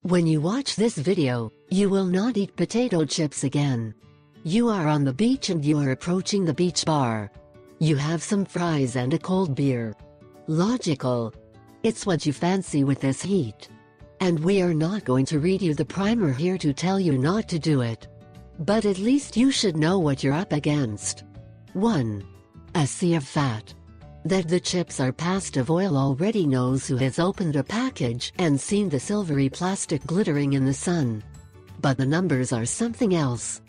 When you watch this video, you will not eat potato chips again. You are on the beach and you are approaching the beach bar. You have some fries and a cold beer. Logical. It's what you fancy with this heat. And we are not going to read you the primer here to tell you not to do it. But at least you should know what you're up against. 1. A sea of fat. That the chips are passed of oil already knows who has opened a package and seen the silvery plastic glittering in the sun. But the numbers are something else.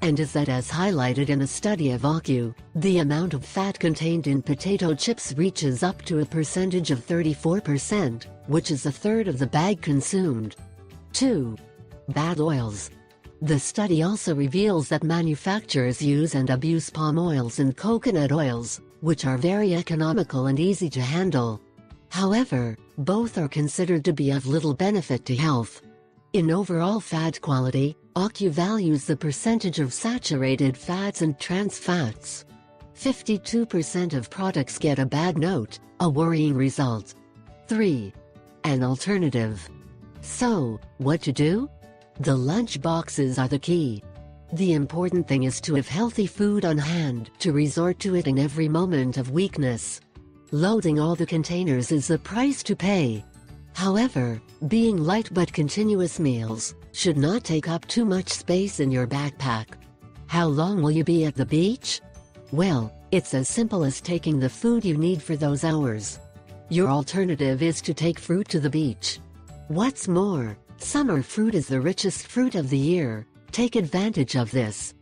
And is that as highlighted in a study of OQ, the amount of fat contained in potato chips reaches up to a percentage of 34%, which is a third of the bag consumed. 2. Bad oils. The study also reveals that manufacturers use and abuse palm oils and coconut oils, which are very economical and easy to handle. However, both are considered to be of little benefit to health. In overall fat quality, OQ values the percentage of saturated fats and trans fats. 52% of products get a bad note, a worrying result. 3. An alternative. So, what to do? The lunch boxes are the key. The important thing is to have healthy food on hand, to resort to it in every moment of weakness. Loading all the containers is the price to pay. However, being light but continuous meals should not take up too much space in your backpack. How long will you be at the beach? Well, it's as simple as taking the food you need for those hours. Your alternative is to take fruit to the beach. What's more, summer fruit is the richest fruit of the year. Take advantage of this.